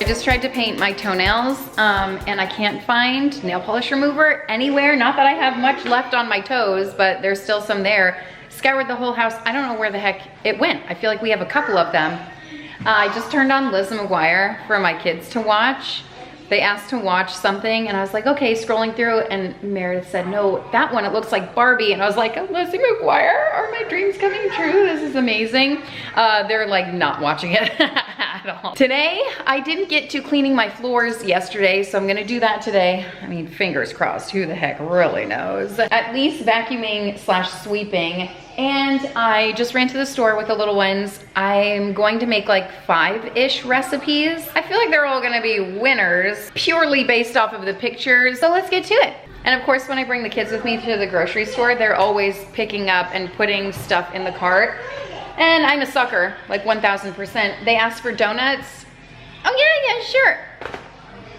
I just tried to paint my toenails and I can't find nail polish remover anywhere. Not that I have much left on my toes, but there's still some there. Scoured the whole house. I don't know where the heck it went. I feel like we have a couple of them. I just turned on Liz McGuire for my kids to watch. They asked to watch something and I was like, okay, scrolling through, and Meredith said, no, that one, it looks like Barbie. And I was like, Lizzie McGuire, are my dreams coming true? This is amazing. They're like not watching it at all. Today, I didn't get to cleaning my floors yesterday, so I'm gonna do that today. I mean, fingers crossed, who the heck really knows? At least vacuuming / sweeping. And I just ran to the store with the little ones. I'm going to make like 5-ish recipes. I feel like they're all gonna be winners purely based off of the pictures. So let's get to it. And of course, when I bring the kids with me to the grocery store, they're always picking up and putting stuff in the cart. And I'm a sucker, like 1000%. They asked for donuts. Oh yeah, sure.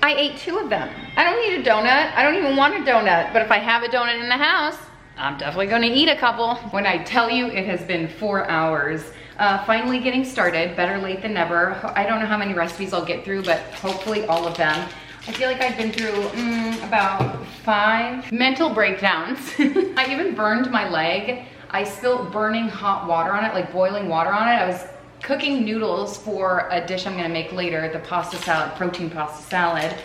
I ate 2 of them. I don't need a donut. I don't even want a donut. But if I have a donut in the house, I'm definitely gonna eat a couple. When I tell you it has been 4 hours, finally getting started, better late than never. I don't know how many recipes I'll get through, but hopefully all of them. I feel like I've been through about 5 mental breakdowns. I even burned my leg. I spilled burning hot water on it, like boiling water on it. I was cooking noodles for a dish I'm gonna make later, the pasta salad, protein pasta salad.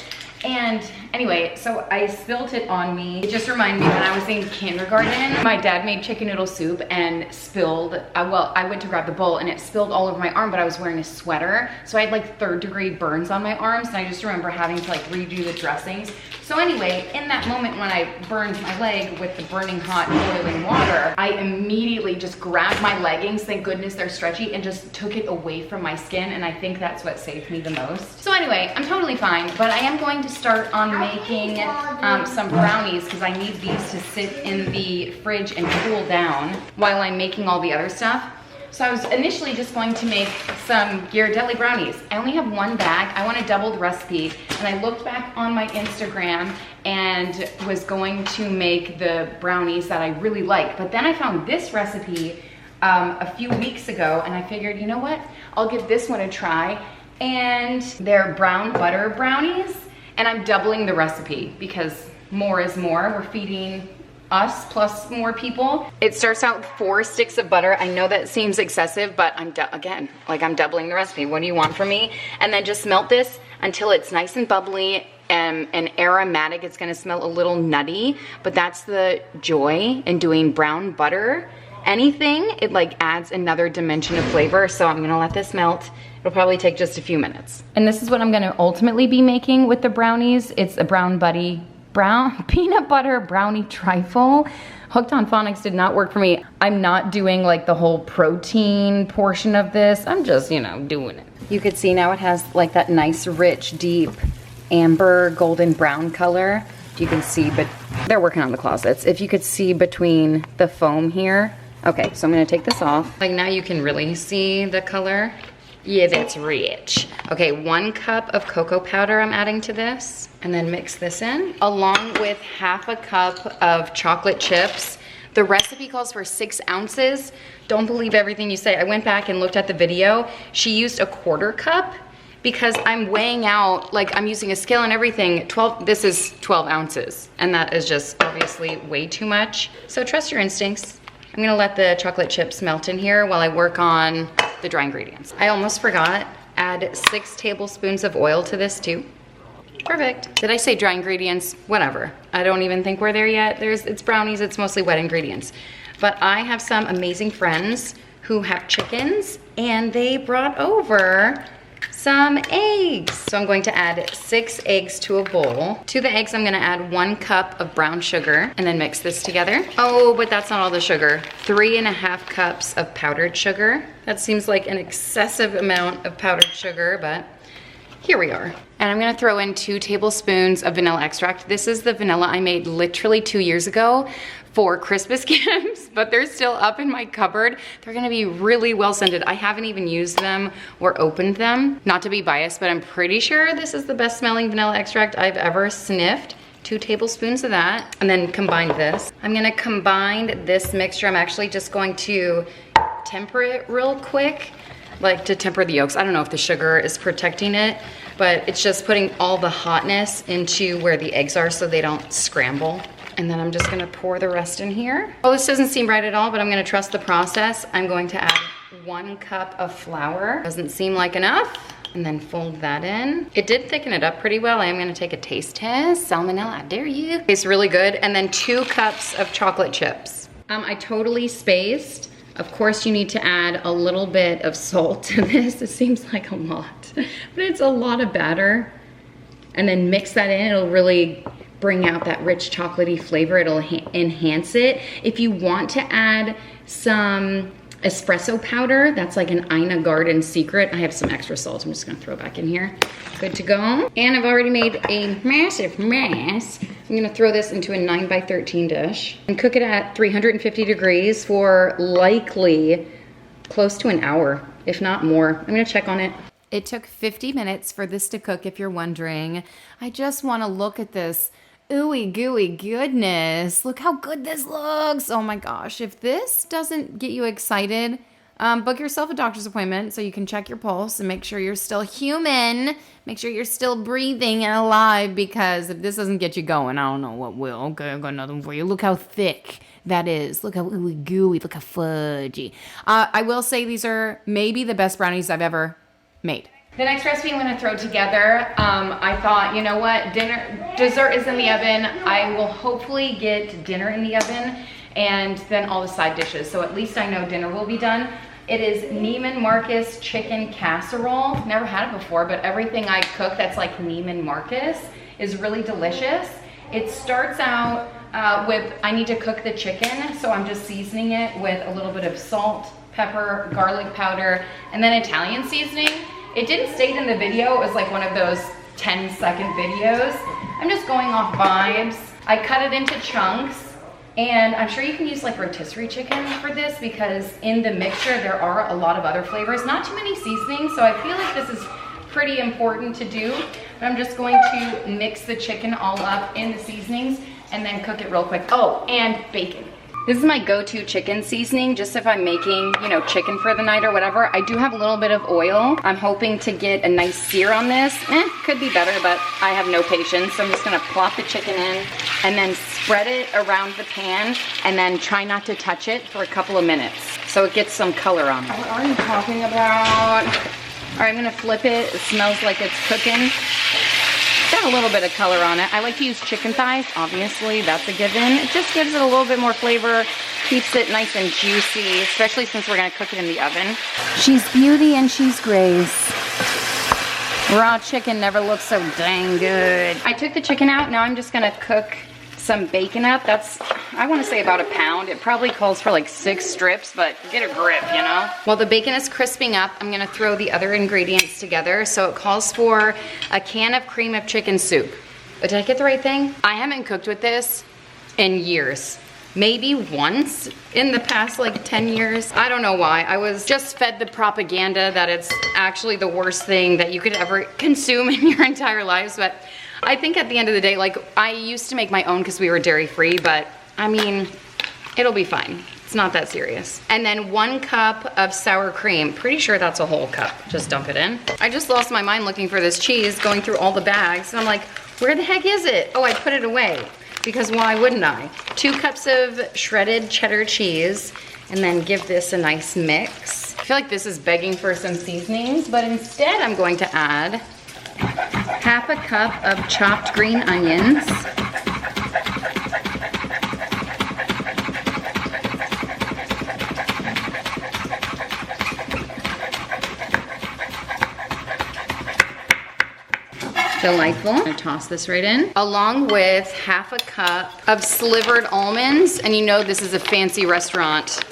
And anyway, so I spilled it on me. It just reminded me when I was in kindergarten, my dad made chicken noodle soup and spilled, well, I went to grab the bowl and it spilled all over my arm, but I was wearing a sweater. So I had like 3rd-degree burns on my arms, and I just remember having to like redo the dressings. So anyway, in that moment when I burned my leg with the burning hot boiling water, I immediately just grabbed my leggings, thank goodness they're stretchy, and just took it away from my skin, and I think that's what saved me the most. So anyway, I'm totally fine, but I am going to start on making some brownies because I need these to sit in the fridge and cool down while I'm making all the other stuff. So I was initially just going to make some Ghirardelli brownies. I only have 1 bag. I want to double the recipe. And I looked back on my Instagram and was going to make the brownies that I really like. But then I found this recipe a few weeks ago, and I figured, you know what? I'll give this one a try. And they're brown butter brownies. And I'm doubling the recipe because more is more. We're feeding us plus more people. It starts out with 4 sticks of butter. I know that seems excessive, but I'm doubling the recipe. What do you want from me? And then just melt this until it's nice and bubbly and aromatic. It's gonna smell a little nutty, but that's the joy in doing brown butter. Anything, it like adds another dimension of flavor. So I'm gonna let this melt. It'll probably take just a few minutes. And this is what I'm gonna ultimately be making with the brownies. It's a brown peanut butter brownie trifle. Hooked on Phonics did not work for me. I'm not doing like the whole protein portion of this. I'm just, you know, doing it. You could see now it has like that nice, rich, deep amber golden brown color. You can see, but they're working on the closets. If you could see between the foam here. Okay, so I'm gonna take this off. Like now you can really see the color. Yeah, that's rich. Okay, 1 cup of cocoa powder I'm adding to this, and then mix this in, along with ½ a cup of chocolate chips. The recipe calls for 6 ounces. Don't believe everything you say. I went back and looked at the video. She used a 1/4 cup because I'm weighing out, like I'm using a scale and everything. This is 12 ounces, and that is just obviously way too much. So trust your instincts. I'm gonna let the chocolate chips melt in here while I work on the dry ingredients. I almost forgot, add 6 tablespoons of oil to this too. Perfect. Did I say dry ingredients? Whatever. I don't even think we're there yet. It's brownies, it's mostly wet ingredients. But I have some amazing friends who have chickens, and they brought over some eggs. So I'm going to add 6 eggs to a bowl. To the eggs, I'm gonna add 1 cup of brown sugar and then mix this together. Oh, but that's not all the sugar. 3½ cups of powdered sugar. That seems like an excessive amount of powdered sugar, but here we are. And I'm gonna throw in 2 tablespoons of vanilla extract. This is the vanilla I made literally 2 years ago for Christmas gifts, but they're still up in my cupboard. They're gonna be really well scented. I haven't even used them or opened them. Not to be biased, but I'm pretty sure this is the best smelling vanilla extract I've ever sniffed. 2 tablespoons of that, and then combine this. I'm gonna combine this mixture. I'm actually just going to temper it real quick. like to temper the yolks. I don't know if the sugar is protecting it, but it's just putting all the hotness into where the eggs are so they don't scramble. And then I'm just gonna pour the rest in here. Oh, this doesn't seem right at all, but I'm gonna trust the process. I'm going to add 1 cup of flour. Doesn't seem like enough. And then fold that in. It did thicken it up pretty well. I am gonna take a taste test. Salmonella, I dare you. Tastes really good. And then 2 cups of chocolate chips. I totally spaced. Of course, you need to add a little bit of salt to this. It seems like a lot, but it's a lot of batter. And then mix that in. It'll really bring out that rich chocolatey flavor. It'll enhance it. If you want to add some espresso powder, that's like an Ina Garden secret. I have some extra salt. I'm just gonna throw back in here. Good to go. And I've already made a massive mess. I'm gonna throw this into a 9 by 13 dish and cook it at 350 degrees for likely close to an hour, if not more. I'm gonna check on it. It took 50 minutes for this to cook, if you're wondering. I just wanna look at this ooey gooey goodness. Look how good this looks. Oh my gosh. If this doesn't get you excited, book yourself a doctor's appointment so you can check your pulse and make sure you're still human. Make sure you're still breathing and alive, because if this doesn't get you going, I don't know what will. Okay, I've got nothing for you. Look how thick that is. Look how ooey gooey. Look how fudgy. I will say these are maybe the best brownies I've ever made. The next recipe I'm gonna throw together, I thought, you know what, dessert is in the oven. I will hopefully get dinner in the oven and then all the side dishes. So at least I know dinner will be done. It is Neiman Marcus chicken casserole. Never had it before, but everything I cook that's like Neiman Marcus is really delicious. It starts out with, I need to cook the chicken, so I'm just seasoning it with a little bit of salt, pepper, garlic powder, and then Italian seasoning. It didn't state in the video, it was like one of those 10-second videos. I'm just going off vibes. I cut it into chunks, and I'm sure you can use like rotisserie chicken for this, because in the mixture there are a lot of other flavors. Not too many seasonings, so I feel like this is pretty important to do. But I'm just going to mix the chicken all up in the seasonings and then cook it real quick. Oh, and bacon. This is my go-to chicken seasoning, just if I'm making, you know, chicken for the night or whatever. I do have a little bit of oil. I'm hoping to get a nice sear on this. Could be better, but I have no patience. So I'm just gonna plop the chicken in and then spread it around the pan and then try not to touch it for a couple of minutes so it gets some color on it. What are you talking about? All right, I'm gonna flip it. It smells like it's cooking. Got a little bit of color on it. I like to use chicken thighs, obviously, that's a given. It just gives it a little bit more flavor, keeps it nice and juicy, especially since we're gonna cook it in the oven. She's beauty and she's grace. Raw chicken never looks so dang good. I took the chicken out, now I'm just gonna cook some bacon up. That's, I wanna say about a pound. It probably calls for like 6 strips, but get a grip, you know? While the bacon is crisping up, I'm gonna throw the other ingredients together. So it calls for a can of cream of chicken soup. Did I get the right thing? I haven't cooked with this in years. Maybe once in the past like 10 years. I don't know why. I was just fed the propaganda that it's actually the worst thing that you could ever consume in your entire lives, but I think at the end of the day, like, I used to make my own because we were dairy free, but I mean, it'll be fine. It's not that serious. And then 1 cup of sour cream. Pretty sure that's a whole cup. Just dump it in. I just lost my mind looking for this cheese, going through all the bags, and I'm like, where the heck is it? Oh, I put it away, because why wouldn't I? 2 cups of shredded cheddar cheese, and then give this a nice mix. I feel like this is begging for some seasonings, but instead I'm going to add half a cup of chopped green onions, delightful. I'm gonna toss this right in, along with half a cup of slivered almonds. And you know this is a fancy restaurant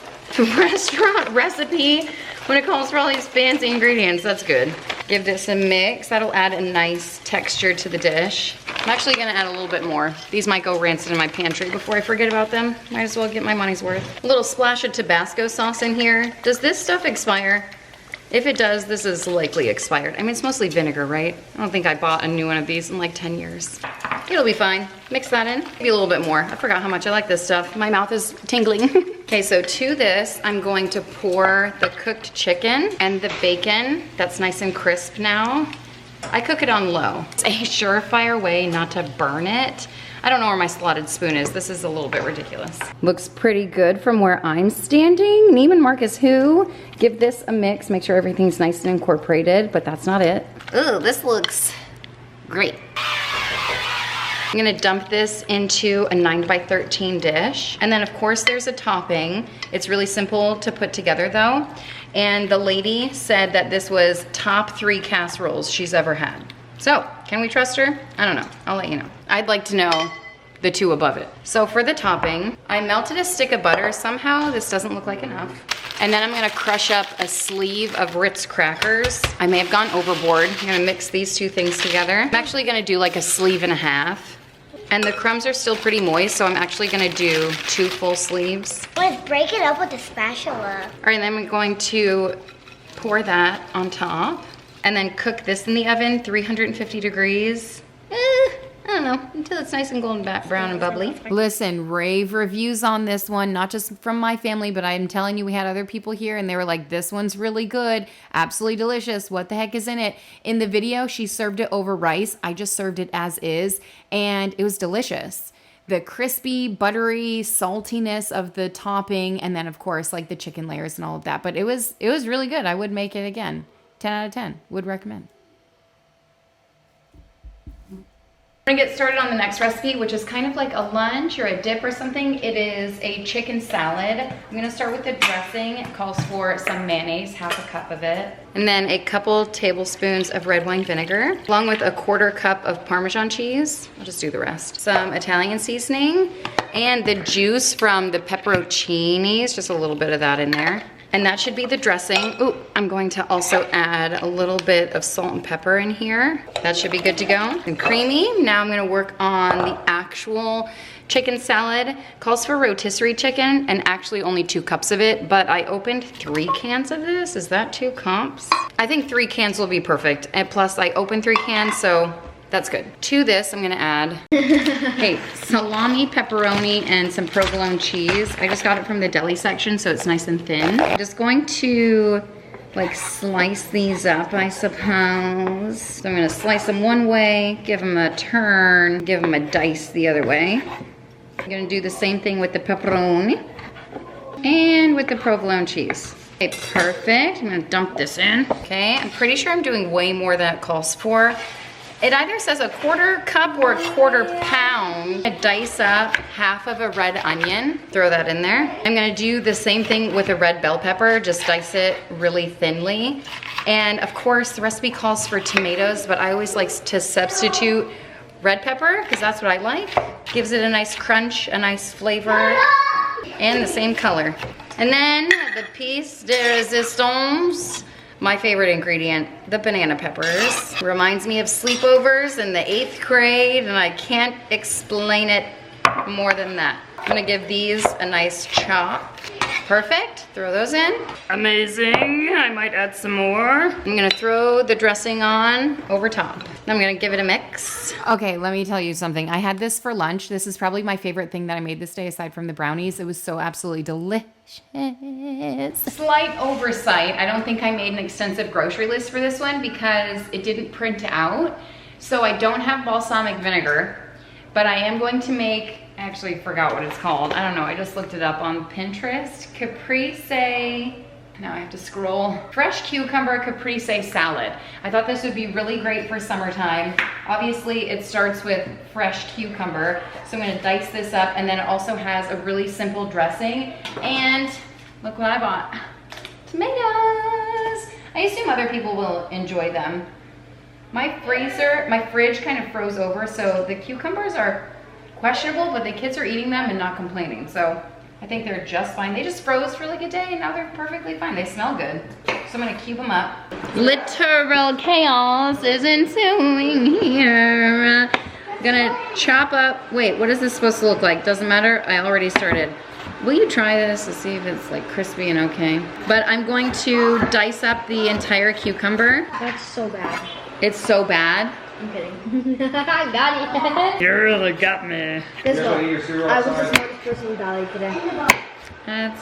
recipe when it calls for all these fancy ingredients. That's good. Give this a mix. That'll add a nice texture to the dish. I'm actually gonna add a little bit more. These might go rancid in my pantry before I forget about them. Might as well get my money's worth. A little splash of Tabasco sauce in here. Does this stuff expire? If it does, this is likely expired. I mean, it's mostly vinegar, right? I don't think I bought a new one of these in like 10 years. It'll be fine. Mix that in. Maybe a little bit more. I forgot how much I like this stuff. My mouth is tingling. Okay, so to this, I'm going to pour the cooked chicken and the bacon that's nice and crisp now. I cook it on low. It's a surefire way not to burn it. I don't know where my slotted spoon is. This is a little bit ridiculous. Looks pretty good from where I'm standing. Neiman Marcus Who. Give this a mix. Make sure everything's nice and incorporated, but that's not it. Ooh, this looks great. I'm gonna dump this into a 9x13 dish. And then of course there's a topping. It's really simple to put together though. And the lady said that this was top 3 casseroles she's ever had. So, can we trust her? I don't know, I'll let you know. I'd like to know the 2 above it. So for the topping, I melted a stick of butter. Somehow this doesn't look like enough. And then I'm gonna crush up a sleeve of Ritz crackers. I may have gone overboard. I'm gonna mix these 2 things together. I'm actually gonna do like a sleeve and a half. And the crumbs are still pretty moist, so I'm actually gonna do 2 full sleeves. Let's break it up with a spatula. All right, then I'm going to pour that on top and then cook this in the oven, 350 degrees. I don't know, until it's nice and golden brown and bubbly. Listen, rave reviews on this one, not just from my family, but I'm telling you, we had other people here and they were like, this one's really good, absolutely delicious. What the heck is in it? In the video, she served it over rice. I just served it as is, and it was delicious. The crispy, buttery saltiness of the topping, and then of course, like the chicken layers and all of that. But it was really good. I would make it again. 10 out of 10, would recommend. We're gonna get started on the next recipe, which is kind of like a lunch or a dip or something. It is a chicken salad. I'm gonna start with the dressing. It calls for some mayonnaise, half a cup of it. And then a couple tablespoons of red wine vinegar, along with a 1/4 cup of Parmesan cheese. I'll just do the rest. Some Italian seasoning, and the juice from the pepperoncinis, just a little bit of that in there. And that should be the dressing. Ooh, I'm going to also add a little bit of salt and pepper in here. That should be good to go. And creamy. Now I'm gonna work on the actual chicken salad. Calls for rotisserie chicken, and actually only 2 cups of it, but I opened 3 cans of this. Is that 2 cups? I think 3 cans will be perfect. And plus I opened 3 cans, so that's good. To this, I'm gonna add, hey, salami, pepperoni, and some provolone cheese. I just got it from the deli section, so it's nice and thin. I'm just going to like slice these up, I suppose. So I'm gonna slice them one way, give them a turn, give them a dice the other way. I'm gonna do the same thing with the pepperoni and with the provolone cheese. Okay, perfect. I'm gonna dump this in. Okay, I'm pretty sure I'm doing way more than it calls for. It either says a 1/4 cup or a 1/4 pound. I dice up half of a red onion, throw that in there. I'm gonna do the same thing with a red bell pepper, just dice it really thinly. And of course, the recipe calls for tomatoes, but I always like to substitute red pepper, because that's what I like. Gives it a nice crunch, a nice flavor, and the same color. And then the piece de resistance, my favorite ingredient, the banana peppers. Reminds me of sleepovers in the 8th grade, and I can't explain it more than that. I'm gonna give these a nice chop. Perfect, throw those in. Amazing, I might add some more. I'm gonna throw the dressing on over top. Then I'm gonna give it a mix. Okay, let me tell you something. I had this for lunch. This is probably my favorite thing that I made this day aside from the brownies. It was so absolutely delicious. Slight oversight. I don't think I made an extensive grocery list for this one because it didn't print out. So I don't have balsamic vinegar, but I am going to make, I actually forgot what it's called. I don't know, I just looked it up on Pinterest. Caprese, now I have to scroll. Fresh cucumber caprese salad. I thought this would be really great for summertime. Obviously it starts with fresh cucumber. So I'm gonna dice this up, and then it also has a really simple dressing. And look what I bought. Tomatoes. I assume other people will enjoy them. My fridge kind of froze over, so the cucumbers are questionable, but the kids are eating them and not complaining. So I think they're just fine. They just froze for like a day and now they're perfectly fine. They smell good. So I'm gonna cube them up. Literal chaos is ensuing here. I'm gonna chop up, wait, what is this supposed to look like? Doesn't matter, I already started. Will you try this to see if it's like crispy and okay? But I'm going to dice up the entire cucumber. That's so bad. It's so bad. I'm kidding. I got it. You really got me. Guess what? I was the smartest person in Valley today.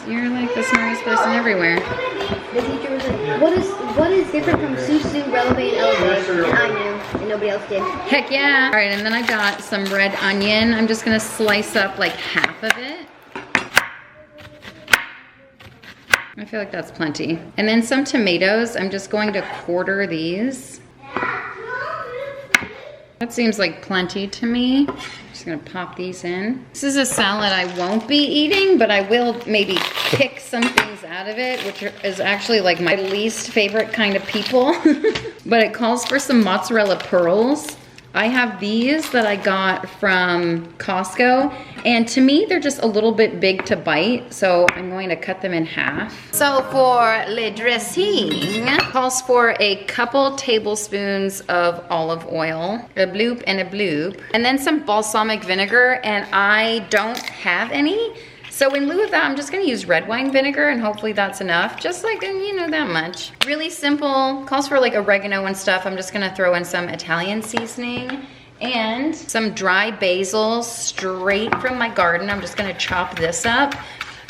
You're like the smartest person everywhere. The teacher was like, what is different from Susu, Relevant, and Elevate? And I knew, and nobody else did. Heck yeah. All right, and then I got some red onion. I'm just gonna slice up like half of it. I feel like that's plenty. And then some tomatoes. I'm just going to quarter these. That seems like plenty to me. I'm just gonna pop these in. This is a salad I won't be eating, but I will maybe pick some things out of it, which is actually like my least favorite kind of people. But it calls for some mozzarella pearls. I have these that I got from Costco, and to me, they're just a little bit big to bite, so I'm going to cut them in half. So for le dressing, calls for a couple tablespoons of olive oil, a bloop and a bloop, and then some balsamic vinegar, and I don't have any. So in lieu of that, I'm just gonna use red wine vinegar, and hopefully that's enough. Just like, you know, that much. Really simple, calls for like oregano and stuff. I'm just gonna throw in some Italian seasoning and some dry basil straight from my garden. I'm just gonna chop this up.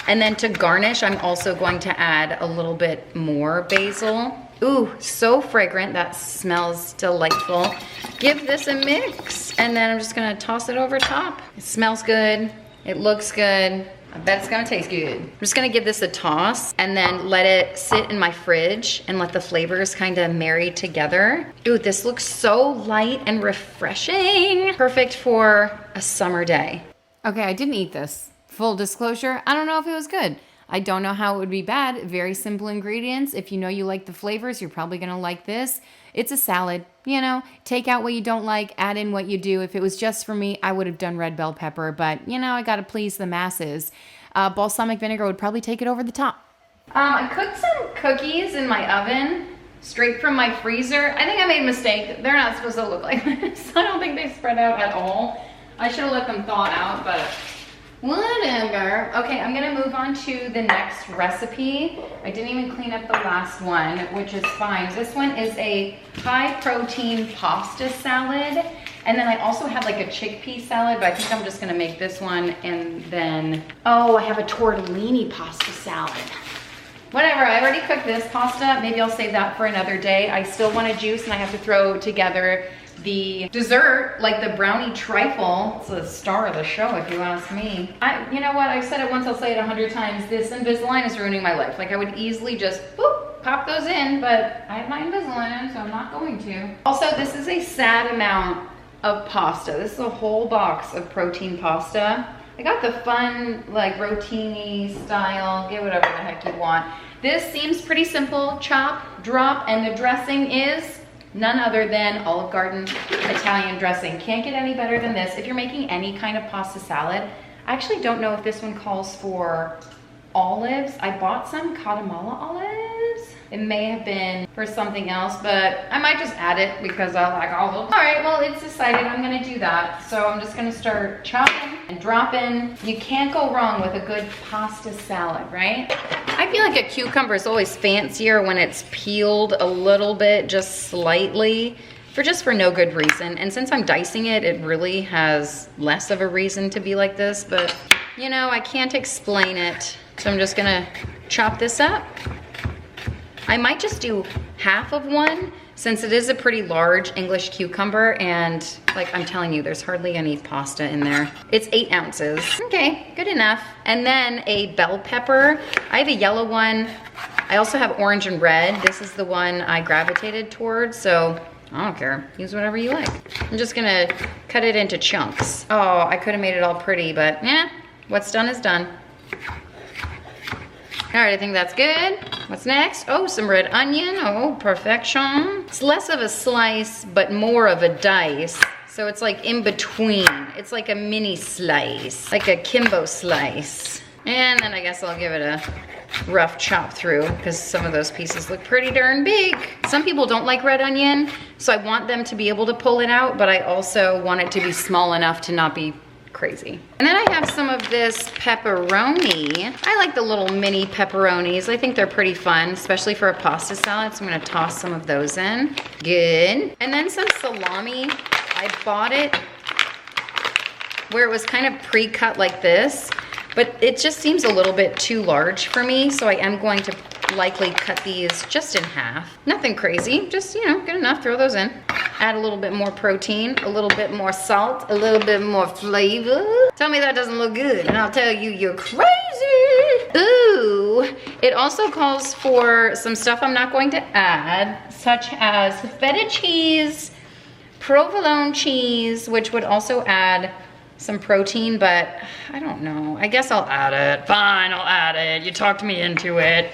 And then to garnish, I'm also going to add a little bit more basil. Ooh, so fragrant, that smells delightful. Give this a mix, and then I'm just gonna toss it over top. It smells good, it looks good. I bet it's gonna taste good. I'm just gonna give this a toss and then let it sit in my fridge and let the flavors kind of marry together. Ooh, this looks so light and refreshing. Perfect for a summer day. Okay, I didn't eat this. Full disclosure, I don't know if it was good. I don't know how it would be bad. Very simple ingredients. If you know you like the flavors, you're probably gonna like this. It's a salad, you know, take out what you don't like, add in what you do. If it was just for me, I would have done red bell pepper, but you know, I gotta please the masses. Balsamic vinegar would probably take it over the top. I cooked some cookies in my oven, straight from my freezer. I think I made a mistake. They're not supposed to look like this. I don't think they spread out at all. I should have let them thaw out, but whatever. Okay, I'm gonna move on to the next recipe. I didn't even clean up the last one, which is fine. This one is a high protein pasta salad. And then I also had like a chickpea salad, but I think I'm just gonna make this one. And then, oh, I have a tortellini pasta salad. Whatever, I already cooked this pasta. Maybe I'll save that for another day. I still want a juice, and I have to throw together the dessert, like the brownie trifle. It's the star of the show, if you ask me. You know what, I've said it once, I'll say it 100 times. This Invisalign is ruining my life. Like, I would easily just, boop, pop those in, but I have my Invisalign, so I'm not going to. Also, this is a sad amount of pasta. This is a whole box of protein pasta. I got the fun, like, rotini style, get whatever the heck you want. This seems pretty simple, chop, drop, and the dressing is none other than Olive Garden Italian dressing. Can't get any better than this. If you're making any kind of pasta salad, I actually don't know if this one calls for olives. I bought some Guatemala olives. It may have been for something else, but I might just add it because I like olives. All right, well, it's decided I'm gonna do that. So I'm just gonna start chopping and dropping. You can't go wrong with a good pasta salad, right? I feel like a cucumber is always fancier when it's peeled a little bit, just slightly, for no good reason. And since I'm dicing it, it really has less of a reason to be like this, but you know, I can't explain it. So I'm just gonna chop this up. I might just do half of one since it is a pretty large English cucumber, and like I'm telling you, there's hardly any pasta in there. It's 8 ounces. Okay, good enough. And then a bell pepper. I have a yellow one. I also have orange and red. This is the one I gravitated towards, so I don't care. Use whatever you like. I'm just gonna cut it into chunks. Oh, I could have made it all pretty, but yeah, what's done is done. All right, I think that's good. What's next? Oh, some red onion. Oh, perfection. It's less of a slice, but more of a dice. So it's like in between. It's like a mini slice, like a Kimbo slice. And then I guess I'll give it a rough chop through because some of those pieces look pretty darn big. Some people don't like red onion, so I want them to be able to pull it out, but I also want it to be small enough to not be crazy. And then I have some of this pepperoni. I like the little mini pepperonis. I think they're pretty fun, especially for a pasta salad. So I'm gonna toss some of those in. Good. And then some salami. I bought it where it was kind of pre-cut like this, but it just seems a little bit too large for me. So I am going to likely cut these just in half. Nothing crazy, just, you know, good enough. Throw those in. Add a little bit more protein, a little bit more salt, a little bit more flavor. Tell me that doesn't look good and I'll tell you you're crazy. Ooh, it also calls for some stuff I'm not going to add, such as feta cheese, provolone cheese, which would also add some protein, but I don't know. I guess I'll add it. Fine, I'll add it. You talked me into it.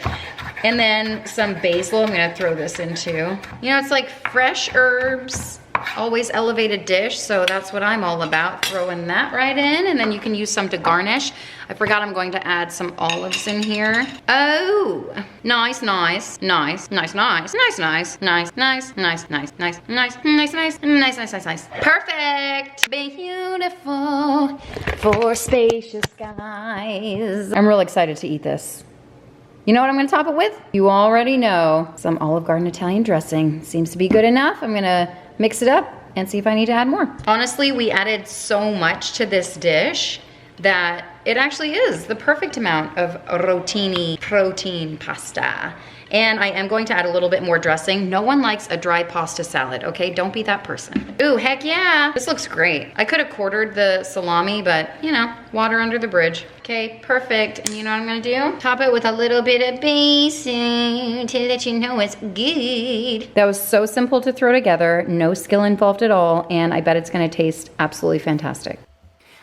And then some basil. I'm gonna throw this into. You know, it's like fresh herbs, always elevate a dish, so that's what I'm all about. Throwing that right in, and then you can use some to garnish. I forgot I'm going to add some olives in here. Oh, nice, nice, nice, nice, nice, nice, nice, nice, nice, nice, nice, nice, nice, nice, nice, nice, nice, nice, nice. Perfect. Beautiful for spacious skies. I'm real excited to eat this. You know what I'm gonna top it with? You already know. Some Olive Garden Italian dressing. Seems to be good enough. I'm gonna mix it up and see if I need to add more. Honestly, we added so much to this dish that it actually is the perfect amount of rotini protein pasta. And I am going to add a little bit more dressing. No one likes a dry pasta salad, okay? Don't be that person. Ooh, heck yeah. This looks great. I could have quartered the salami, but you know, water under the bridge. Okay, perfect. And you know what I'm gonna do? Top it with a little bit of basil to let you know it's good. That was so simple to throw together, no skill involved at all, and I bet it's gonna taste absolutely fantastic.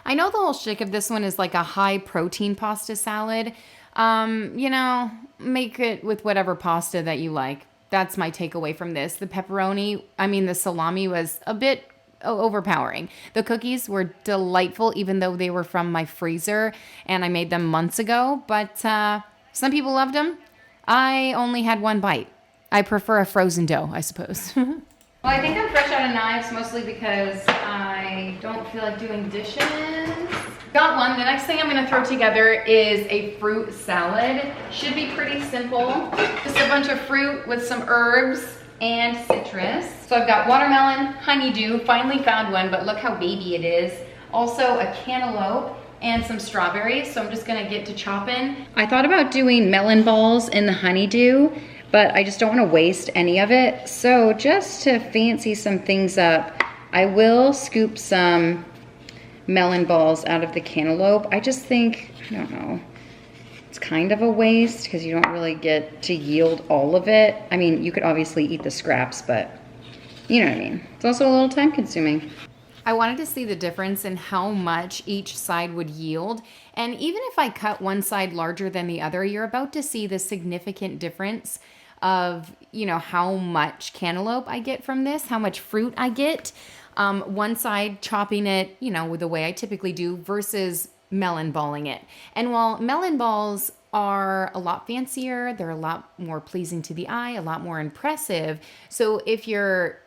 I know the whole shtick of this one is like a high protein pasta salad. You know, make it with whatever pasta that you like. That's my takeaway from this. The the salami was a bit overpowering. The cookies were delightful, even though they were from my freezer and I made them months ago, but some people loved them. I only had one bite. I prefer a frozen dough, I suppose. Well, I think I'm fresh out of knives, mostly because I don't feel like doing dishes. Got one. The next thing I'm gonna throw together is a fruit salad. Should be pretty simple. Just a bunch of fruit with some herbs and citrus. So I've got watermelon, honeydew, finally found one, but look how baby it is. Also a cantaloupe and some strawberries, so I'm just gonna get to chopping. I thought about doing melon balls in the honeydew, but I just don't wanna waste any of it. So just to fancy some things up, I will scoop some melon balls out of the cantaloupe. I just think, I don't know, it's kind of a waste because you don't really get to yield all of it. I mean, you could obviously eat the scraps, but you know what I mean. It's also a little time consuming. I wanted to see the difference in how much each side would yield. And even if I cut one side larger than the other, you're about to see the significant difference of, you know, how much cantaloupe I get from this, how much fruit I get. One side chopping it, you know, the way I typically do versus melon balling it. And while melon balls are a lot fancier, they're a lot more pleasing to the eye, a lot more impressive. So if you're,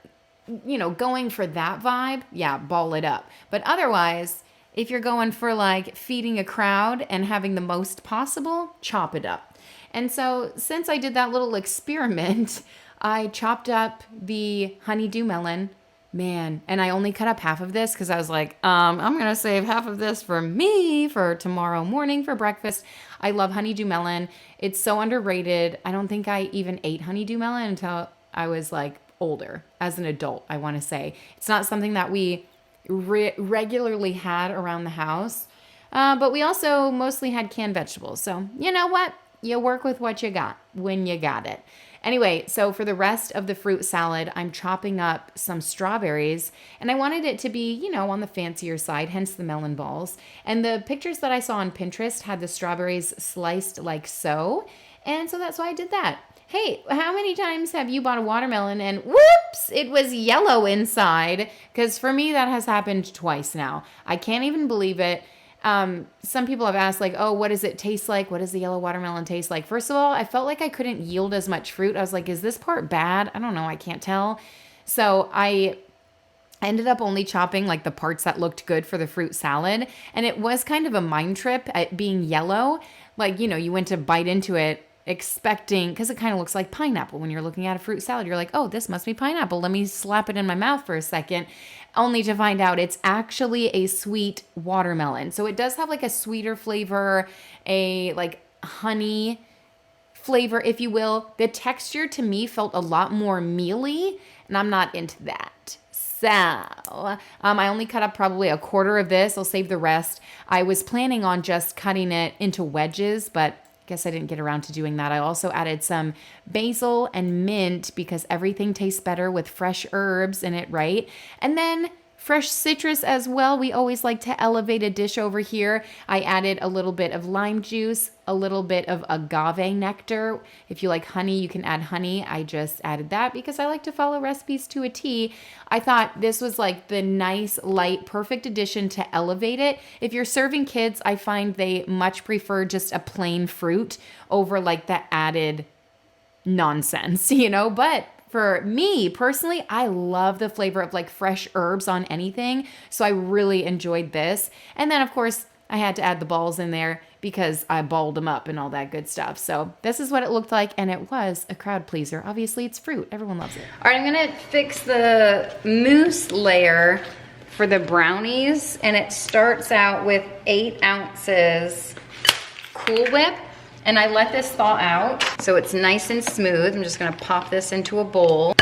you know, going for that vibe, yeah, ball it up. But otherwise, if you're going for like feeding a crowd and having the most possible, chop it up. And so since I did that little experiment, I chopped up the honeydew melon. Man, and I only cut up half of this because I was like, I'm going to save half of this for me for tomorrow morning for breakfast. I love honeydew melon. It's so underrated. I don't think I even ate honeydew melon until I was like older, as an adult, I want to say. It's not something that we regularly had around the house, but we also mostly had canned vegetables. So you know what? You work with what you got when you got it. Anyway, so for the rest of the fruit salad, I'm chopping up some strawberries, and I wanted it to be, you know, on the fancier side, hence the melon balls. And the pictures that I saw on Pinterest had the strawberries sliced like so, and so that's why I did that. Hey, how many times have you bought a watermelon and whoops, it was yellow inside? Because for me, that has happened twice now. I can't even believe it. Some people have asked like, oh, what does it taste like? What does the yellow watermelon taste like? First of all, I felt like I couldn't yield as much fruit. I was like, is this part bad? I don't know. I can't tell. So I I ended up only chopping like the parts that looked good for the fruit salad. And it was kind of a mind trip at being yellow. Like, you know, you went to bite into it expecting, because it kind of looks like pineapple when you're looking at a fruit salad. You're like, oh, this must be pineapple. Let me slap it in my mouth for a second, only to find out it's actually a sweet watermelon. So it does have like a sweeter flavor, a like honey flavor, if you will. The texture to me felt a lot more mealy, and I'm not into that. So I only cut up probably a quarter of this. I'll save the rest. I was planning on just cutting it into wedges, but I guess I didn't get around to doing that. I also added some basil and mint because everything tastes better with fresh herbs in it, right? And then fresh citrus as well. We always like to elevate a dish over here. I added a little bit of lime juice, a little bit of agave nectar. If you like honey, you can add honey. I just added that because I like to follow recipes to a T. I thought this was like the nice, light, perfect addition to elevate it. If you're serving kids, I find they much prefer just a plain fruit over like the added nonsense, you know, but for me personally, I love the flavor of like fresh herbs on anything. So I really enjoyed this. And then of course I had to add the balls in there because I balled them up and all that good stuff. So this is what it looked like, and it was a crowd pleaser. Obviously it's fruit, everyone loves it. All right, I'm gonna fix the mousse layer for the brownies, and it starts out with 8 ounces Cool Whip. And I let this thaw out so it's nice and smooth. I'm just gonna pop this into a bowl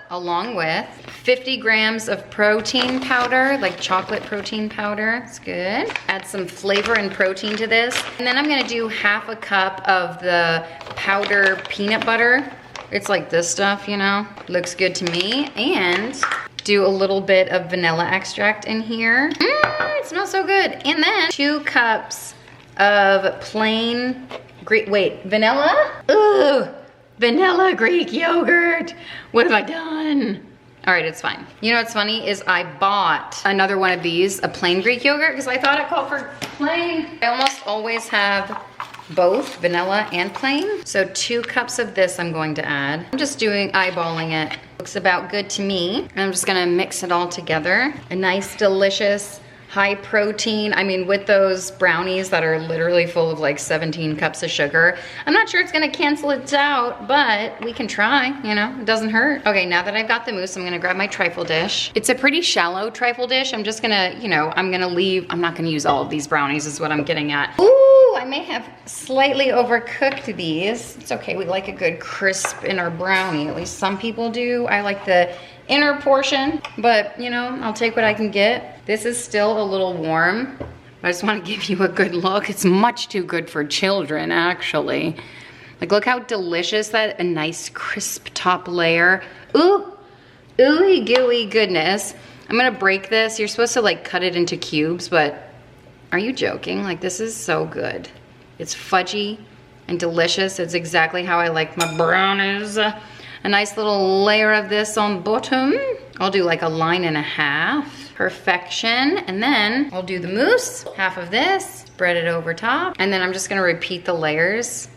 along with 50 grams of protein powder, like chocolate protein powder. It's good. Add some flavor and protein to this. And then I'm gonna do half a cup of the powder peanut butter. It's like this stuff, you know? Looks good to me. And do a little bit of vanilla extract in here. It smells so good. And then 2 cups of plain vanilla? Ooh, vanilla Greek yogurt. What have I done? All right, it's fine. You know what's funny is I bought another one of these, a plain Greek yogurt, because I thought it called for plain. I almost always have both vanilla and plain. So 2 cups of this I'm going to add. I'm just eyeballing it. Looks about good to me. And I'm just gonna mix it all together. A nice, delicious, high protein. I mean, with those brownies that are literally full of like 17 cups of sugar, I'm not sure it's gonna cancel it out, but we can try, you know, it doesn't hurt. Okay, now that I've got the mousse, I'm gonna grab my trifle dish. It's a pretty shallow trifle dish. I'm just gonna, you know, I'm not gonna use all of these brownies is what I'm getting at. Ooh, I may have slightly overcooked these. It's okay, we like a good crisp in our brownie. At least some people do. I like the inner portion, but you know, I'll take what I can get. This is still a little warm. I just want to give you a good look. It's much too good for children, actually. Like, look how delicious a nice crisp top layer. Ooh, ooey gooey goodness. I'm gonna break this. You're supposed to like cut it into cubes, but are you joking? Like, this is so good. It's fudgy and delicious. It's exactly how I like my brownies. A nice little layer of this on bottom. I'll do like a 1.5 lines. Perfection. And then I'll do the mousse, half of this, spread it over top. And then I'm just gonna repeat the layers.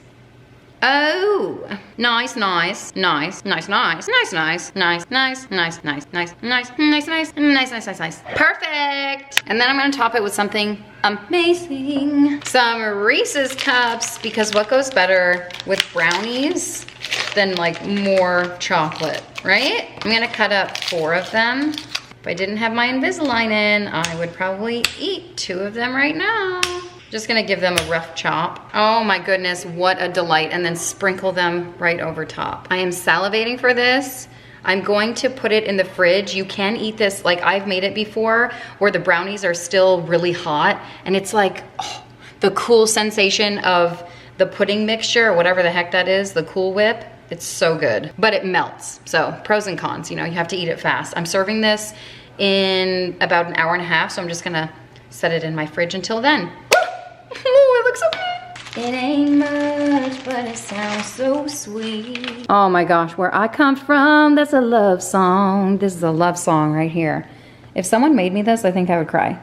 Oh, nice, nice, nice, nice, nice, nice, nice, nice, nice, nice, nice, nice, nice, nice, nice, nice, nice, nice. Perfect. And then I'm gonna top it with something amazing. Some Reese's cups, because what goes better with brownies than like more chocolate, right? I'm gonna cut up 4 of them. If I didn't have my Invisalign in, I would probably eat 2 of them right now. Just gonna give them a rough chop. Oh my goodness, what a delight. And then sprinkle them right over top. I am salivating for this. I'm going to put it in the fridge. You can eat this, like I've made it before, where the brownies are still really hot. And it's like, oh, the cool sensation of the pudding mixture, or whatever the heck that is, the Cool Whip. It's so good, but it melts. So pros and cons, you know, you have to eat it fast. I'm serving this in about 1.5 hours, so I'm just gonna set it in my fridge until then. Oh, it looks so good. It ain't much, but it sounds so sweet. Oh my gosh, where I come from, that's a love song. This is a love song right here. If someone made me this, I think I would cry.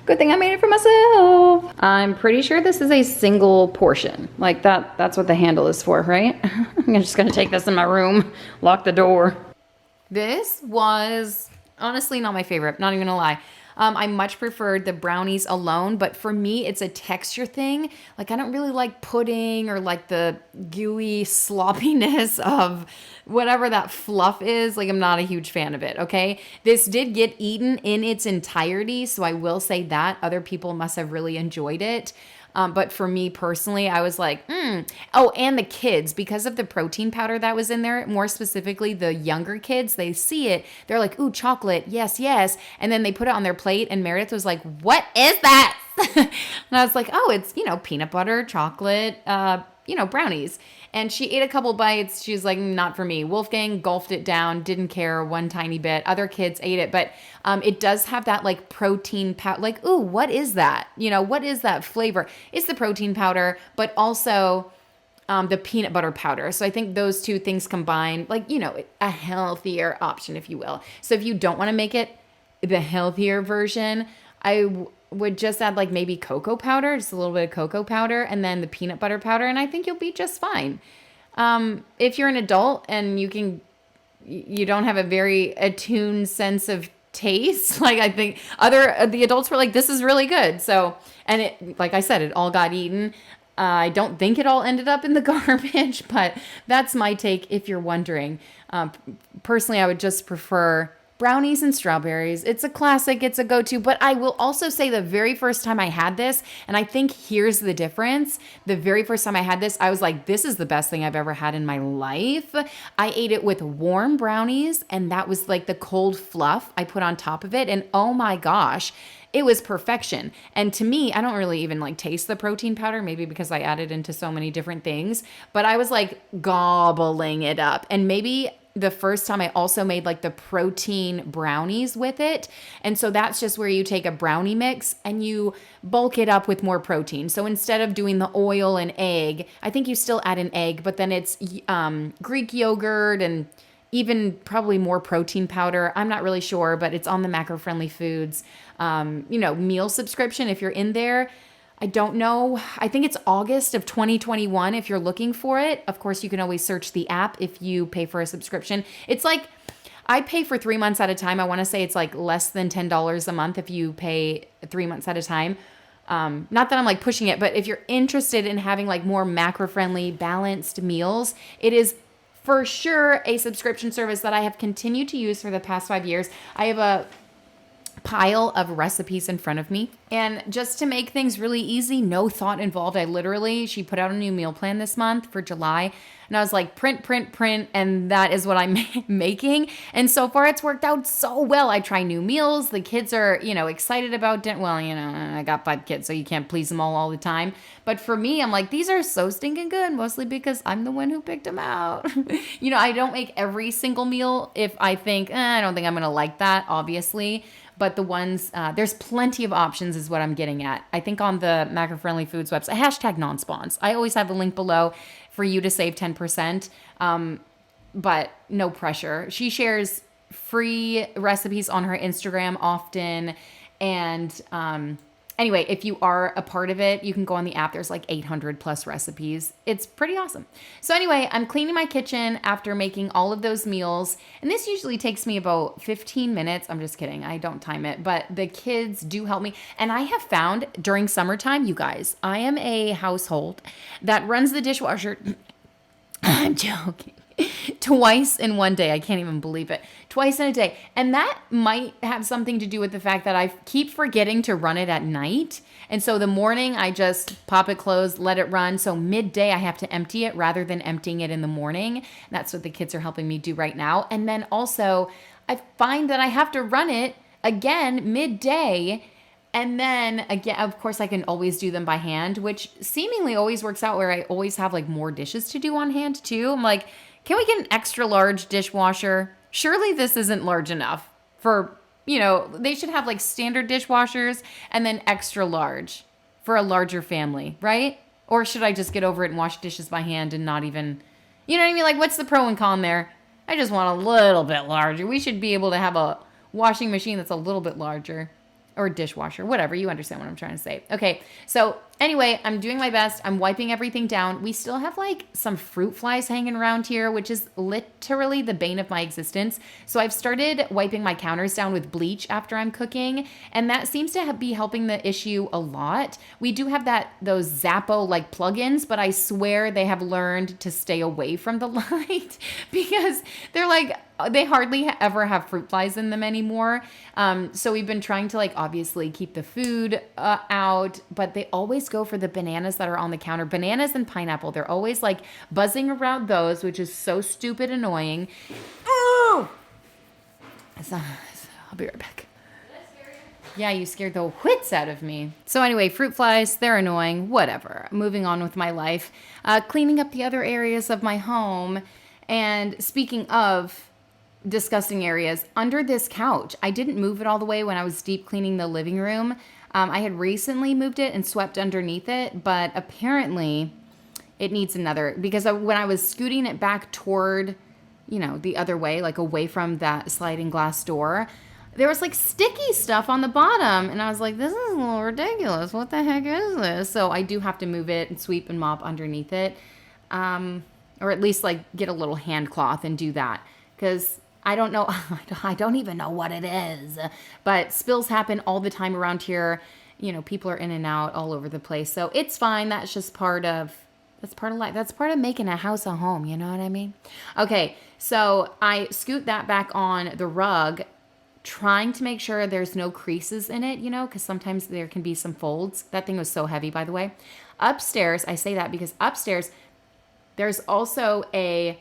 Good thing I made it for myself. I'm pretty sure this is a single portion. Like that's what the handle is for, right? I'm just gonna take this in my room, lock the door. This was honestly not my favorite, not even gonna lie. I much preferred the brownies alone, but for me, it's a texture thing. Like, I don't really like pudding or like the gooey sloppiness of whatever that fluff is. Like, I'm not a huge fan of it, okay? This did get eaten in its entirety, so I will say that. Other people must have really enjoyed it. But for me personally, I was like, Oh, and the kids, because of the protein powder that was in there, more specifically the younger kids, they see it. They're like, ooh, chocolate. Yes, yes. And then they put it on their plate and Meredith was like, what is that? And I was like, oh, it's, peanut butter, chocolate, brownies. And she ate a couple bites. She was like, not for me. Wolfgang gulped it down, didn't care one tiny bit. Other kids ate it, but it does have that like protein powder. Like, ooh, what is that? What is that flavor? It's the protein powder, but also the peanut butter powder. So I think those two things combined, like, a healthier option, if you will. So if you don't want to make it the healthier version, I would just add like maybe cocoa powder, just a little bit of cocoa powder, and then the peanut butter powder, and I think you'll be just fine. If you're an adult and you don't have a very attuned sense of taste, like I think the adults were like, this is really good. So, and it, like I said, it all got eaten. I don't think it all ended up in the garbage, but that's my take if you're wondering. Personally, I would just prefer brownies and strawberries. It's a classic. It's a go-to. But I will also say the very first time I had this, and I think here's the difference. The very first time I had this, I was like, this is the best thing I've ever had in my life. I ate it with warm brownies, and that was like the cold fluff I put on top of it. And oh my gosh, it was perfection. And to me, I don't really even like taste the protein powder, maybe because I added into so many different things, but I was like gobbling it up. And maybe the first time I also made like the protein brownies with it. And so that's just where you take a brownie mix and you bulk it up with more protein. So instead of doing the oil and egg, I think you still add an egg, but then it's Greek yogurt and even probably more protein powder. I'm not really sure, but it's on the Macro Friendly Foods, meal subscription. If you're in there, I don't know. I think it's August of 2021 if you're looking for it. Of course, you can always search the app if you pay for a subscription. It's like, I pay for 3 months at a time. I want to say it's like less than $10 a month if you pay 3 months at a time. Not that I'm like pushing it, but if you're interested in having like more macro-friendly, balanced meals, it is for sure a subscription service that I have continued to use for the past 5 years. I have a pile of recipes in front of me. And just to make things really easy, no thought involved. She put out a new meal plan this month for July. And I was like, print. And that is what I'm making. And so far it's worked out so well. I try new meals. The kids are, excited about dinner. Well, I got 5 kids, so you can't please them all the time. But for me, I'm like, these are so stinking good, mostly because I'm the one who picked them out. I don't make every single meal if I think, I don't think I'm going to like that, obviously. But the ones, there's plenty of options is what I'm getting at. I think on the Macro Friendly Foods website, hashtag non-spons. I always have a link below for you to save 10%, but no pressure. She shares free recipes on her Instagram often. And anyway, if you are a part of it, you can go on the app. There's like 800 plus recipes. It's pretty awesome. So anyway, I'm cleaning my kitchen after making all of those meals. And this usually takes me about 15 minutes. I'm just kidding. I don't time it, but the kids do help me. And I have found during summertime, you guys, I am a household that runs the dishwasher. I'm joking. Twice in one day. I can't even believe it. Twice in a day. And that might have something to do with the fact that I keep forgetting to run it at night. And so the morning I just pop it closed, let it run. So midday I have to empty it rather than emptying it in the morning. That's what the kids are helping me do right now. And then also I find that I have to run it again midday. And then again, of course, I can always do them by hand, which seemingly always works out where I always have like more dishes to do on hand too. I'm like, can we get an extra large dishwasher? Surely this isn't large enough for, they should have like standard dishwashers and then extra large for a larger family, right? Or should I just get over it and wash dishes by hand and not even, you know what I mean? Like, what's the pro and con there? I just want a little bit larger. We should be able to have a washing machine that's a little bit larger. Or dishwasher, whatever. You understand what I'm trying to say. Okay, so anyway, I'm doing my best. I'm wiping everything down. We still have like some fruit flies hanging around here, which is literally the bane of my existence. So I've started wiping my counters down with bleach after I'm cooking, and that seems to be helping the issue a lot. We do have those Zappo like plugins, but I swear they have learned to stay away from the light because they're like, they hardly ever have fruit flies in them anymore. So we've been trying to like obviously keep the food out, but they always go for the bananas that are on the counter. Bananas and pineapple. They're always like buzzing around those, which is so stupid annoying. Oh! I'll be right back. Yeah, you scared the wits out of me. So anyway, fruit flies, they're annoying. Whatever. Moving on with my life. Cleaning up the other areas of my home. And speaking of disgusting areas, under this couch, I didn't move it all the way when I was deep cleaning the living room. I had recently moved it and swept underneath it, but apparently it needs another, because when I was scooting it back toward, the other way, like away from that sliding glass door, there was like sticky stuff on the bottom, and I was like, this is a little ridiculous. What the heck is this? So I do have to move it and sweep and mop underneath it, or at least like get a little hand cloth and do that, because I don't know. I don't even know what it is. But spills happen all the time around here. People are in and out all over the place. So it's fine. That's just part of life. That's part of making a house a home. You know what I mean? Okay. So I scoot that back on the rug, trying to make sure there's no creases in it, because sometimes there can be some folds. That thing was so heavy, by the way. Upstairs, I say that because upstairs, there's also a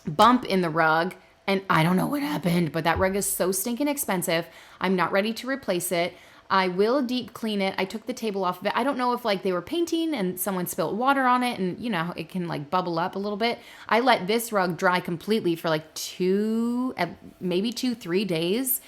bump in the rug. And I don't know what happened, but that rug is so stinking expensive. I'm not ready to replace it. I will deep clean it. I took the table off of it. I don't know if like they were painting and someone spilled water on it and it can like bubble up a little bit. I let this rug dry completely for like 3 days.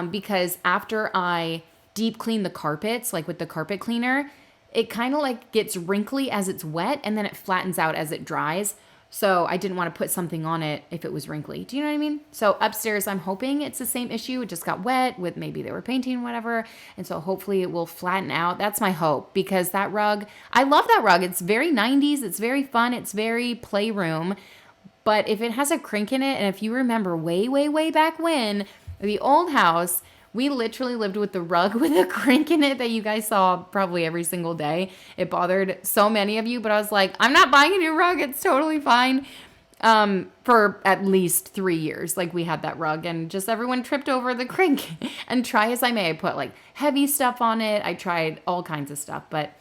Because after I deep clean the carpets, like with the carpet cleaner, it kind of like gets wrinkly as it's wet and then it flattens out as it dries. So I didn't want to put something on it if it was wrinkly. Do you know what I mean? So upstairs, I'm hoping it's the same issue. It just got wet with maybe they were painting, whatever. And so hopefully it will flatten out. That's my hope, because that rug, I love that rug. It's very 90s. It's very fun. It's very playroom. But if it has a crink in it, and if you remember way, way, way back when, the old house, we literally lived with the rug with a crink in it that you guys saw probably every single day. It bothered so many of you, but I was like, I'm not buying a new rug. It's totally fine. For at least 3 years, like we had that rug and just everyone tripped over the crink. And try as I may, I put like heavy stuff on it. I tried all kinds of stuff, but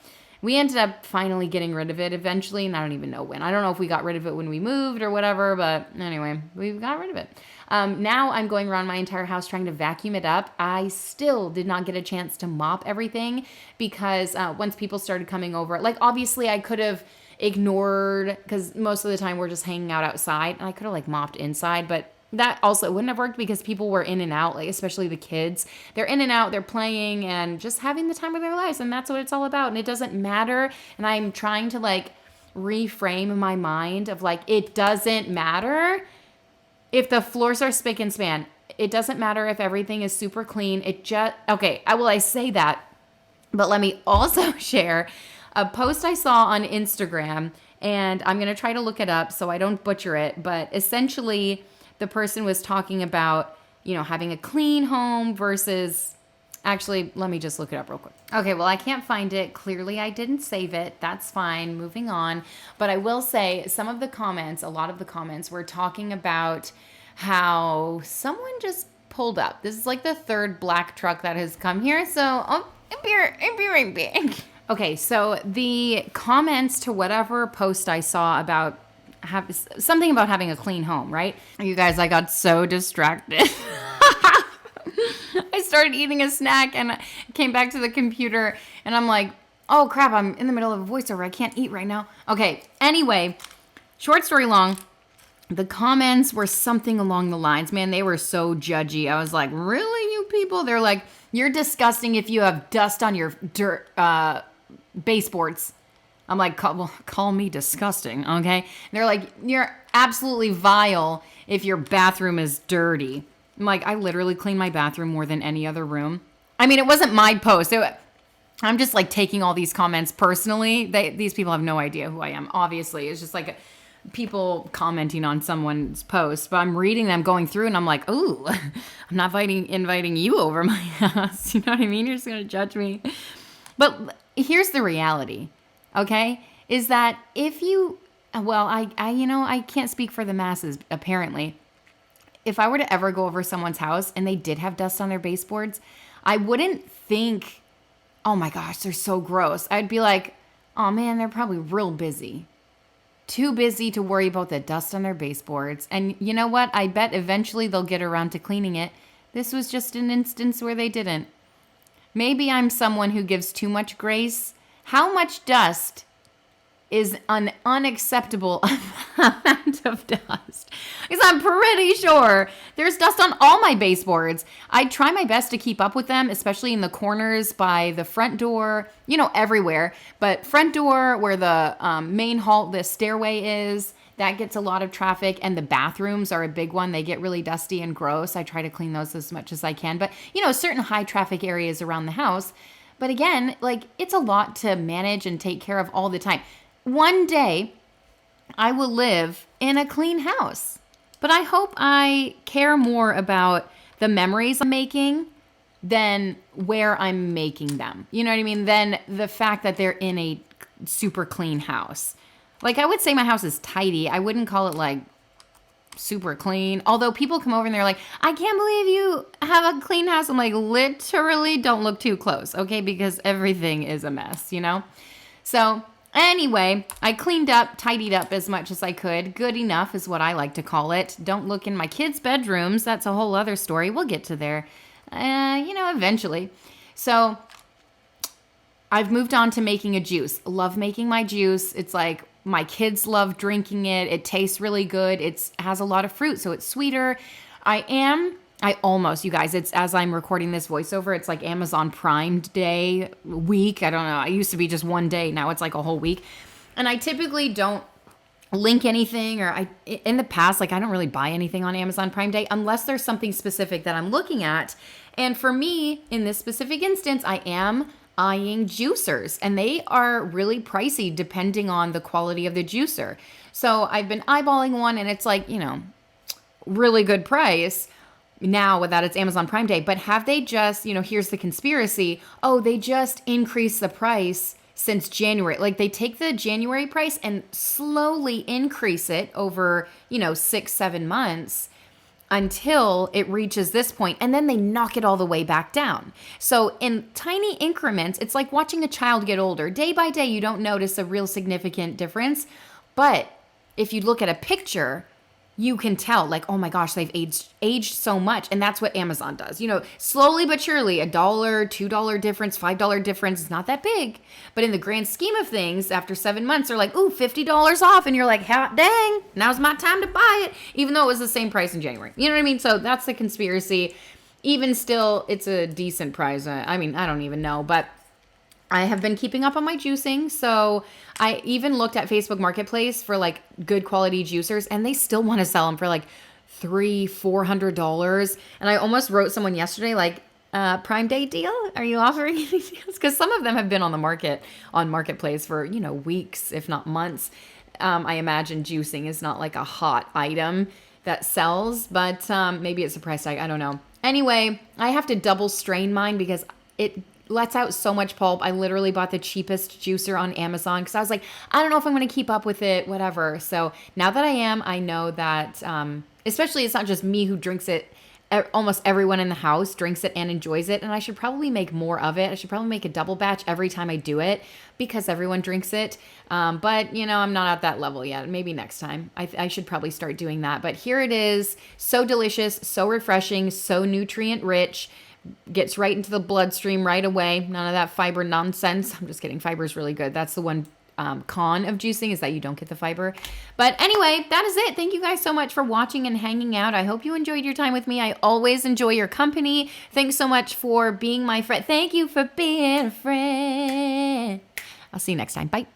we ended up finally getting rid of it eventually. And I don't even know when. I don't know if we got rid of it when we moved or whatever, but anyway, we got rid of it. Now I'm going around my entire house trying to vacuum it up. I still did not get a chance to mop everything because once people started coming over, like obviously I could have ignored, because most of the time we're just hanging out outside, and I could have like mopped inside, but that also wouldn't have worked because people were in and out, like especially the kids. They're in and out, they're playing and just having the time of their lives, and that's what it's all about. And it doesn't matter. And I'm trying to like reframe my mind of like, it doesn't matter if the floors are spick and span. It doesn't matter if everything is super clean. I say that, but let me also share a post I saw on Instagram, and I'm going to try to look it up so I don't butcher it. But essentially the person was talking about, having a clean home versus, actually, let me just look it up real quick. Okay, well, I can't find it. Clearly, I didn't save it. That's fine. Moving on. But I will say a lot of the comments were talking about how someone just pulled up. This is like the third black truck that has come here. So I'll be right back. Okay, so the comments to whatever post I saw about something about having a clean home, right? You guys, I got so distracted. I started eating a snack and I came back to the computer and I'm like, oh crap, I'm in the middle of a voiceover. I can't eat right now. Okay, anyway, short story long, the comments were something along the lines, man, they were so judgy. I was like, really, you people? They're like, you're disgusting if you have dust on your baseboards. I'm like, call me disgusting, okay? And they're like, you're absolutely vile if your bathroom is dirty. I'm like, I literally clean my bathroom more than any other room. I mean, it wasn't my post. I'm just like taking all these comments personally. These people have no idea who I am. Obviously, it's just like people commenting on someone's post, but I'm reading them, going through, and I'm like, ooh, I'm not inviting you over my house. You know what I mean? You're just gonna judge me. But here's the reality, okay? Is that if you, well, I can't speak for the masses, apparently. If I were to ever go over someone's house and they did have dust on their baseboards, I wouldn't think, oh my gosh, they're so gross. I'd be like, oh man, they're probably real busy. Too busy to worry about the dust on their baseboards. And you know what? I bet eventually they'll get around to cleaning it. This was just an instance where they didn't. Maybe I'm someone who gives too much grace. How much dust is an unacceptable amount of dust? Because I'm pretty sure there's dust on all my baseboards. I try my best to keep up with them, especially in the corners by the front door, everywhere. But front door where the main hall, the stairway is, that gets a lot of traffic. And the bathrooms are a big one. They get really dusty and gross. I try to clean those as much as I can. But, certain high traffic areas around the house. But again, it's a lot to manage and take care of all the time. One day, I will live in a clean house. But I hope I care more about the memories I'm making than where I'm making them. You know what I mean? Than the fact that they're in a super clean house. I would say my house is tidy. I wouldn't call it super clean. Although people come over and they're like, I can't believe you have a clean house. I'm like, literally don't look too close, okay? Because everything is a mess, So anyway, I cleaned up, tidied up as much as I could. Good enough is what I like to call it. Don't look in my kids' bedrooms. That's a whole other story. We'll get to there, eventually. So I've moved on to making a juice. Love making my juice. It's like my kids love drinking it. It tastes really good. It has a lot of fruit, so it's sweeter. You guys, it's as I'm recording this voiceover, it's like Amazon Prime Day week. I don't know. It used to be just one day. Now it's like a whole week. And I typically don't link anything in the past, I don't really buy anything on Amazon Prime Day unless there's something specific that I'm looking at. And for me, in this specific instance, I am eyeing juicers, and they are really pricey depending on the quality of the juicer. So I've been eyeballing one, and it's really good price now that it's Amazon Prime Day. But have they just, here's the conspiracy. Oh, they just increased the price since January. They take the January price and slowly increase it over, 6-7 months until it reaches this point, and then they knock it all the way back down. So in tiny increments, it's like watching a child get older. Day by day, you don't notice a real significant difference. But if you look at a picture, you can tell, oh my gosh, they've aged so much. And that's what Amazon does. Slowly but surely, $1, $2 difference, $5 difference is not that big. But in the grand scheme of things, after 7 months, they're like, ooh, $50 off. And you're like, hot dang, now's my time to buy it. Even though it was the same price in January. You know what I mean? So that's the conspiracy. Even still, it's a decent price. I don't even know. But I have been keeping up on my juicing. So I even looked at Facebook Marketplace for good quality juicers, and they still want to sell them for $300-$400. And I almost wrote someone yesterday, Prime Day deal? Are you offering any deals? Because some of them have been on the Marketplace for, weeks, if not months. I imagine juicing is not a hot item that sells, but maybe it's a price tag. I don't know. Anyway, I have to double strain mine because it lets out so much pulp. I literally bought the cheapest juicer on Amazon because I was like, I don't know if I'm going to keep up with it, whatever. So now that I am, I know that, especially it's not just me who drinks it. Almost everyone in the house drinks it and enjoys it. And I should probably make more of it. I should probably make a double batch every time I do it because everyone drinks it. But, I'm not at that level yet. Maybe next time. I should probably start doing that. But here it is. So delicious, so refreshing, so nutrient rich. Gets right into the bloodstream right away. None of that fiber nonsense. I'm just kidding. Fiber is really good. That's the one con of juicing is that you don't get the fiber. But anyway, that is it. Thank you guys so much for watching and hanging out. I hope you enjoyed your time with me. I always enjoy your company. Thanks so much for being my friend. Thank you for being a friend. I'll see you next time. Bye.